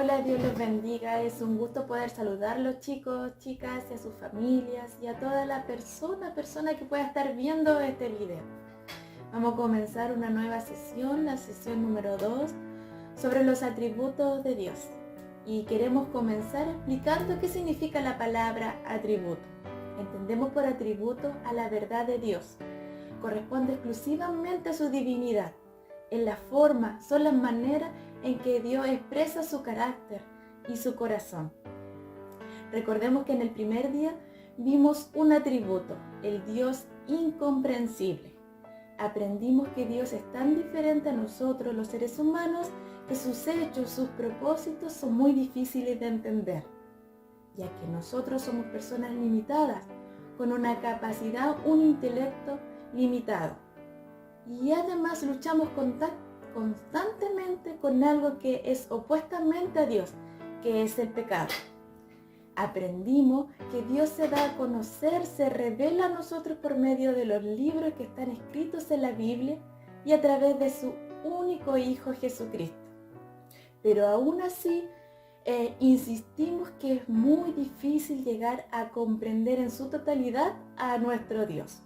Hola, Dios los bendiga. Es un gusto poder saludarlos, chicos, chicas, y a sus familias y a toda la persona que pueda estar viendo este video. Vamos a comenzar una nueva sesión, la sesión número 2, sobre los atributos de Dios. Y queremos comenzar explicando qué significa la palabra atributo. Entendemos por atributo a la verdad de Dios. Corresponde exclusivamente a su divinidad. En la forma, son las maneras en que Dios expresa su carácter y su corazón. Recordemos que en el primer día vimos un atributo, el Dios incomprensible. Aprendimos que Dios es tan diferente a nosotros, los seres humanos, que sus hechos, sus propósitos son muy difíciles de entender, ya que nosotros somos personas limitadas, con una capacidad, un intelecto limitado. Y además luchamos constantemente con algo que es opuestamente a Dios, que es el pecado. Aprendimos que Dios se da a conocer, se revela a nosotros por medio de los libros que están escritos en la Biblia y a través de su único Hijo Jesucristo. Pero aún así, insistimos que es muy difícil llegar a comprender en su totalidad a nuestro Dios.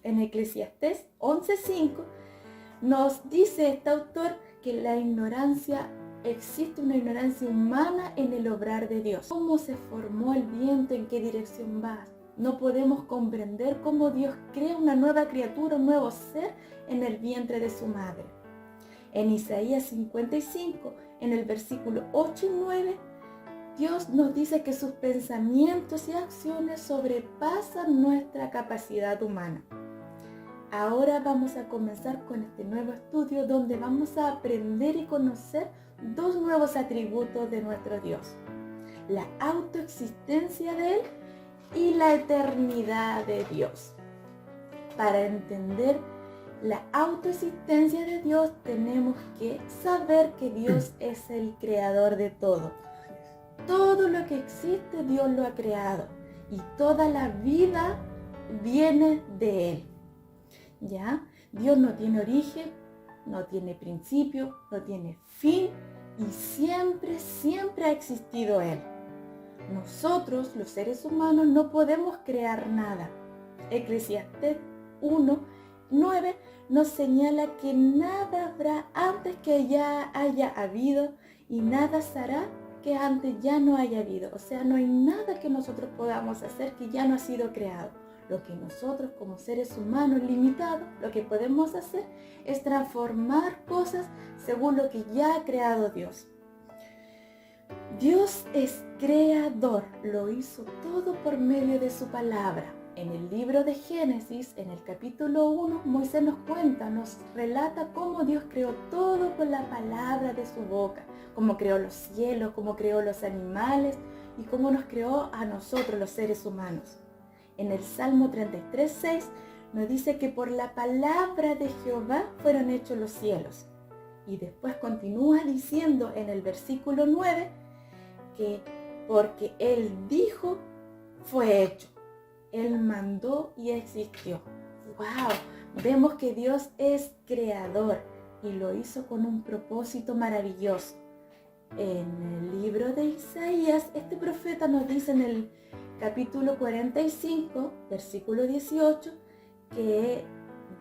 En Eclesiastés 11:5 nos dice este autor que existe una ignorancia humana en el obrar de Dios. ¿Cómo se formó el viento? ¿En qué dirección va? No podemos comprender cómo Dios crea una nueva criatura, un nuevo ser en el vientre de su madre. En Isaías 55, en el versículo 8 y 9, Dios nos dice que sus pensamientos y acciones sobrepasan nuestra capacidad humana. Ahora vamos a comenzar con este nuevo estudio donde vamos a aprender y conocer dos nuevos atributos de nuestro Dios: la autoexistencia de Él y la eternidad de Dios. Para entender la autoexistencia de Dios tenemos que saber que Dios es el creador de todo. Todo lo que existe Dios lo ha creado y toda la vida viene de Él. ¿Ya? Dios no tiene origen, no tiene principio, no tiene fin y siempre ha existido Él. Nosotros, los seres humanos, no podemos crear nada. Eclesiastés 1:9 nos señala que nada habrá antes que ya haya habido y nada será que antes ya no haya habido. O sea, no hay nada que nosotros podamos hacer que ya no ha sido creado. Lo que nosotros como seres humanos limitados, lo que podemos hacer es transformar cosas según lo que ya ha creado Dios. Dios es creador, lo hizo todo por medio de su palabra. En el libro de Génesis, en el capítulo 1, Moisés nos relata cómo Dios creó todo con la palabra de su boca, cómo creó los cielos, cómo creó los animales y cómo nos creó a nosotros los seres humanos. En el Salmo 33:6 nos dice que por la palabra de Jehová fueron hechos los cielos. Y después continúa diciendo en el versículo 9 que porque Él dijo, fue hecho. Él mandó y existió. ¡Wow! Vemos que Dios es creador y lo hizo con un propósito maravilloso. En el libro de Isaías, este profeta nos dice en el capítulo 45, versículo 18, que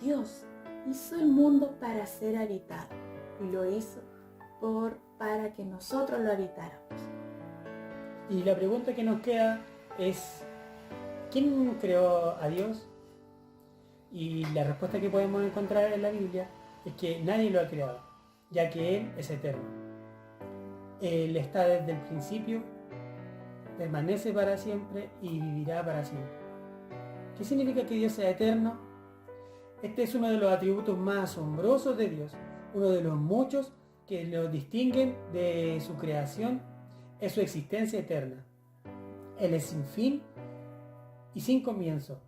Dios hizo el mundo para ser habitado y lo hizo para que nosotros lo habitáramos. Y la pregunta que nos queda es, ¿quién creó a Dios? Y la respuesta que podemos encontrar en la Biblia es que nadie lo ha creado, ya que Él es eterno. Él está desde el principio, permanece para siempre y vivirá para siempre. ¿Qué significa que Dios sea eterno? Este es uno de los atributos más asombrosos de Dios, uno de los muchos que lo distinguen de su creación, es su existencia eterna. Él es sin fin y sin comienzo.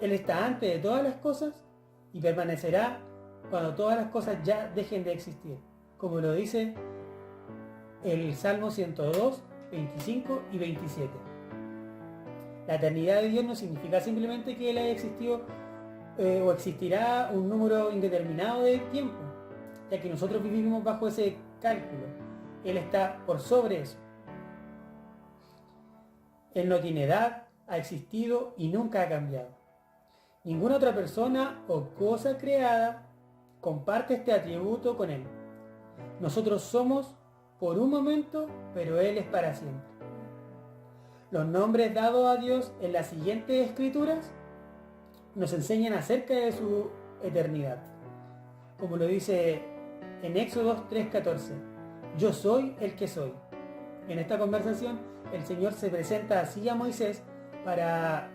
Él está antes de todas las cosas y permanecerá cuando todas las cosas ya dejen de existir, como lo dice el Salmo 102, 25 y 27. La eternidad de Dios no significa simplemente que Él haya existido o existirá un número indeterminado de tiempo, ya que nosotros vivimos bajo ese cálculo. Él está por sobre eso. Él no tiene edad, ha existido y nunca ha cambiado. Ninguna otra persona o cosa creada comparte este atributo con Él. Nosotros somos por un momento, pero Él es para siempre. Los nombres dados a Dios en las siguientes escrituras nos enseñan acerca de su eternidad. Como lo dice en Éxodo 3:14, yo soy el que soy. En esta conversación el Señor se presenta así a Moisés para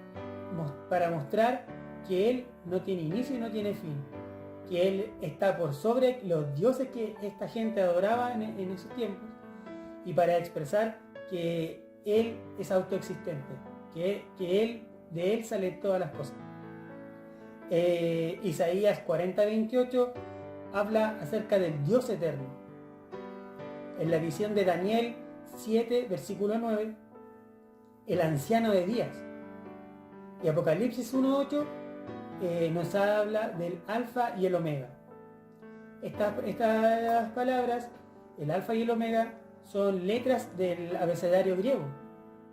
mostrar que Él no tiene inicio y no tiene fin, que Él está por sobre los dioses que esta gente adoraba en esos tiempos, y para expresar que Él es autoexistente, que de Él salen todas las cosas. Isaías 40:28 habla acerca del Dios eterno. En la visión de Daniel 7, versículo 9, el anciano de días. Y Apocalipsis 1:8 nos habla del alfa y el omega. Estas palabras, el alfa y el omega, son letras del abecedario griego.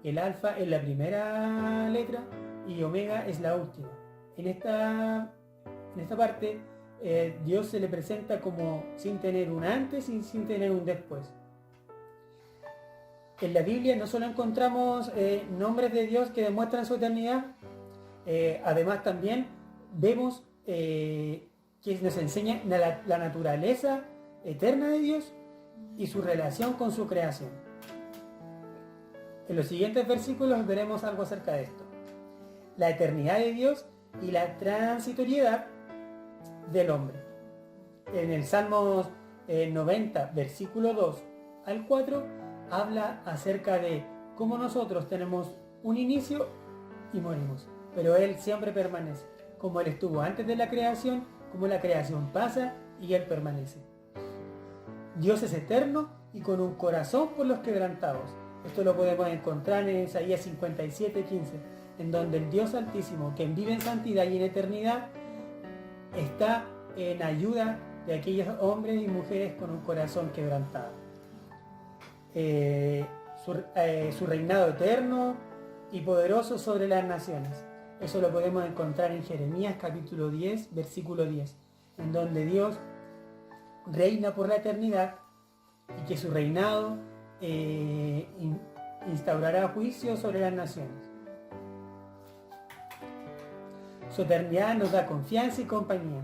El alfa es la primera letra y omega es la última. En esta parte, Dios se le presenta como sin tener un antes y sin tener un después. En la Biblia no solo encontramos nombres de Dios que demuestran su eternidad, además también vemos que nos enseña la naturaleza eterna de Dios y su relación con su creación. En los siguientes versículos veremos algo acerca de esto. La eternidad de Dios y la transitoriedad del hombre. En el Salmos 90, versículo 2 al 4, habla acerca de cómo nosotros tenemos un inicio y morimos, pero Él siempre permanece. Como Él estuvo antes de la creación, como la creación pasa y Él permanece. Dios es eterno y con un corazón por los quebrantados. Esto lo podemos encontrar en Isaías 57:15, en donde el Dios Altísimo, quien vive en santidad y en eternidad, está en ayuda de aquellos hombres y mujeres con un corazón quebrantado. Su reinado eterno y poderoso sobre las naciones. Eso lo podemos encontrar en Jeremías capítulo 10, versículo 10, en donde Dios reina por la eternidad y que su reinado instaurará juicio sobre las naciones. Su eternidad nos da confianza y compañía.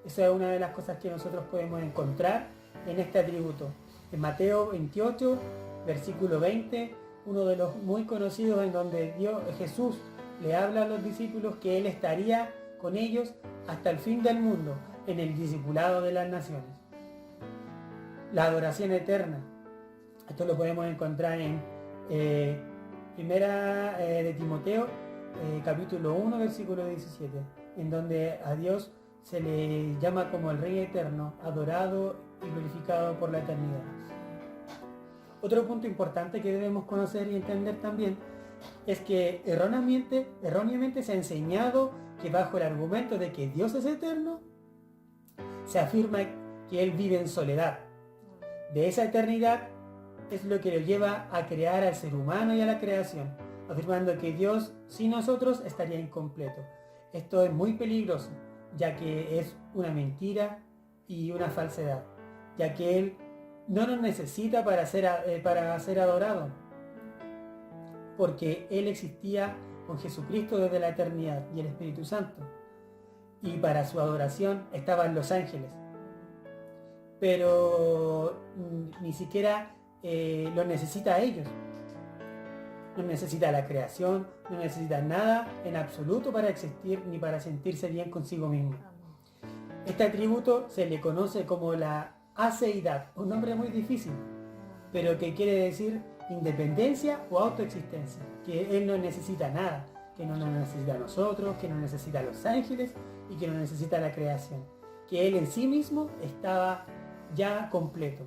Esa es una de las cosas que nosotros podemos encontrar en este atributo. En Mateo 28, versículo 20, uno de los muy conocidos, en donde Jesús le habla a los discípulos que Él estaría con ellos hasta el fin del mundo, en el discipulado de las naciones. La adoración eterna. Esto lo podemos encontrar en Primera de Timoteo, capítulo 1, versículo 17, en donde a Dios se le llama como el Rey Eterno, adorado y glorificado por la eternidad. Otro punto importante que debemos conocer y entender también es que erróneamente se ha enseñado que bajo el argumento de que Dios es eterno, se afirma que Él vive en soledad. De esa eternidad es lo que lo lleva a crear al ser humano y a la creación, afirmando que Dios sin nosotros estaría incompleto. Esto es muy peligroso, ya que es una mentira y una falsedad, ya que Él no nos necesita para ser adorado, porque Él existía con Jesucristo desde la eternidad y el Espíritu Santo, y para su adoración estaban los ángeles, pero ni siquiera los necesita a ellos. No necesita la creación, no necesita nada en absoluto para existir ni para sentirse bien consigo mismo. Este atributo se le conoce como la aceidad, un nombre muy difícil, pero que quiere decir independencia o autoexistencia, que Él no necesita nada, que no nos necesita a nosotros, que no necesita a los ángeles y que no necesita la creación, que Él en sí mismo estaba ya completo.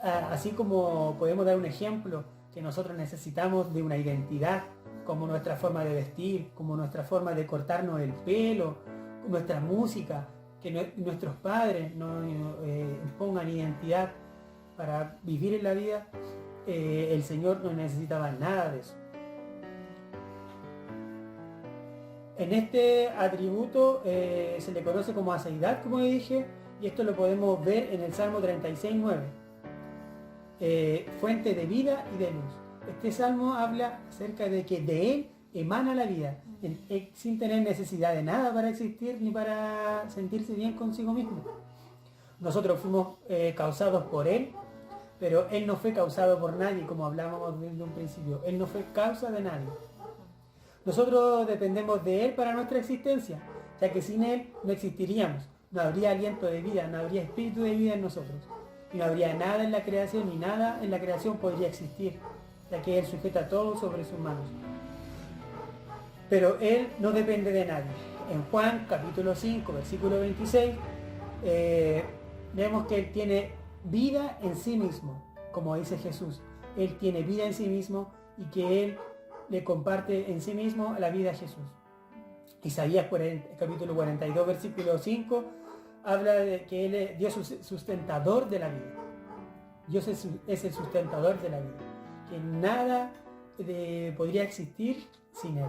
Así como podemos dar un ejemplo, que nosotros necesitamos de una identidad, como nuestra forma de vestir, como nuestra forma de cortarnos el pelo, nuestra música, que nuestros padres nos pongan identidad para vivir en la vida, el Señor no necesitaba nada de eso. En este atributo se le conoce como aseidad, como dije, y esto lo podemos ver en el Salmo 36:9. Fuente de vida y de luz. Este salmo habla acerca de que de Él emana la vida, sin tener necesidad de nada para existir ni para sentirse bien consigo mismo. Nosotros fuimos causados por Él, pero Él no fue causado por nadie, como hablábamos desde un principio. Él no fue causa de nadie. Nosotros dependemos de Él para nuestra existencia, ya que sin Él no existiríamos. No habría aliento de vida, no habría espíritu de vida en nosotros. Y no habría nada en la creación, ni nada en la creación podría existir, ya que Él sujeta todo sobre sus manos. Pero Él no depende de nadie. En Juan capítulo 5, versículo 26, vemos que Él tiene vida en sí mismo, como dice Jesús. Él tiene vida en sí mismo y que Él le comparte en sí mismo la vida a Jesús. Isaías capítulo 42, versículo 5, habla de que Él es Dios sustentador de la vida. Dios es el sustentador de la vida. Que nada podría existir sin Él.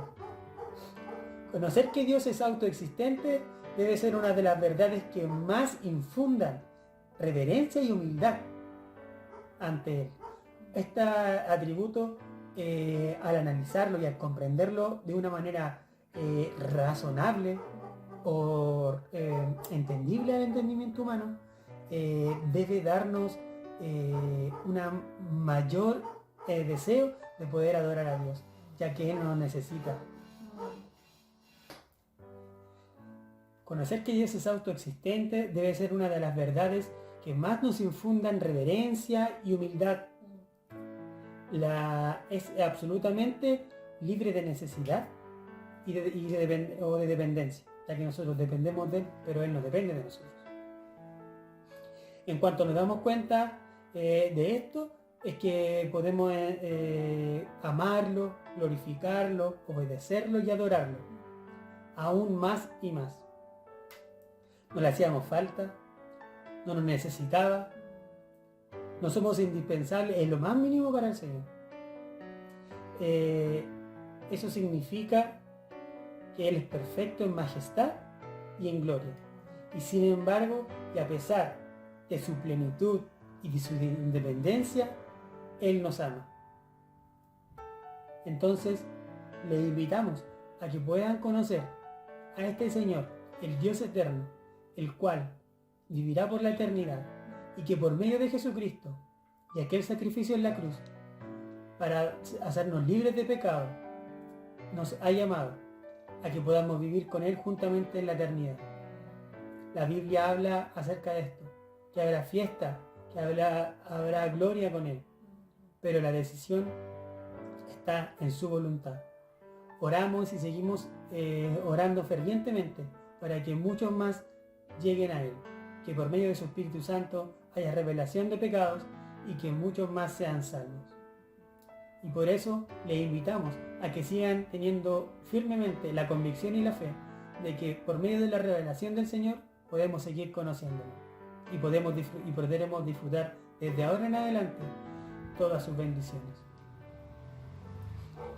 Conocer que Dios es autoexistente debe ser una de las verdades que más infundan reverencia y humildad ante Él. Este atributo, al analizarlo y al comprenderlo de una manera razonable o entendible al entendimiento humano, debe darnos una mayor deseo de poder adorar a Dios, ya que Él nos necesita. Conocer que Dios es autoexistente debe ser una de las verdades que más nos infundan reverencia y humildad. Es absolutamente libre de necesidad o de dependencia, ya que nosotros dependemos de Él, pero Él no depende de nosotros. En cuanto nos damos cuenta de esto, es que podemos amarlo, glorificarlo, obedecerlo y adorarlo, aún más y más. No le hacíamos falta, no nos necesitaba, no somos indispensables en lo más mínimo para el Señor. Eso significa que Él es perfecto en majestad y en gloria. Y sin embargo, y a pesar de su plenitud y de su independencia, Él nos ama. Entonces, les invitamos a que puedan conocer a este Señor, el Dios eterno, el cual vivirá por la eternidad, y que por medio de Jesucristo y aquel sacrificio en la cruz, para hacernos libres de pecado, nos ha llamado a que podamos vivir con Él juntamente en la eternidad. La Biblia habla acerca de esto, que habrá fiesta, que habrá gloria con Él, pero la decisión está en su voluntad. Oramos y seguimos orando fervientemente para que muchos más lleguen a Él, que por medio de su Espíritu Santo haya revelación de pecados y que muchos más sean salvos. Y por eso les invitamos a que sigan teniendo firmemente la convicción y la fe de que por medio de la revelación del Señor podemos seguir conociéndolo y podremos disfrutar desde ahora en adelante todas sus bendiciones.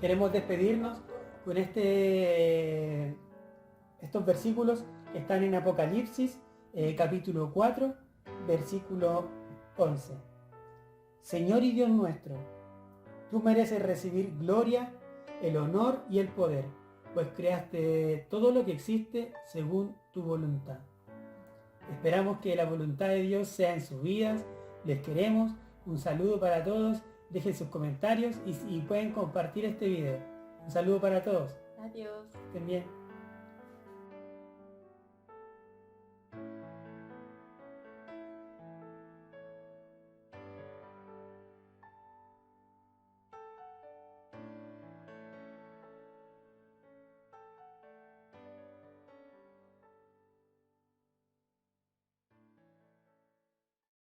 Queremos despedirnos con estos versículos que están en Apocalipsis capítulo 4, versículo 11. Señor y Dios nuestro, tú mereces recibir gloria, el honor y el poder, pues creaste todo lo que existe según tu voluntad. Esperamos que la voluntad de Dios sea en sus vidas. Les queremos. Un saludo para todos. Dejen sus comentarios y pueden compartir este video. Un saludo para todos. Adiós. Estén bien.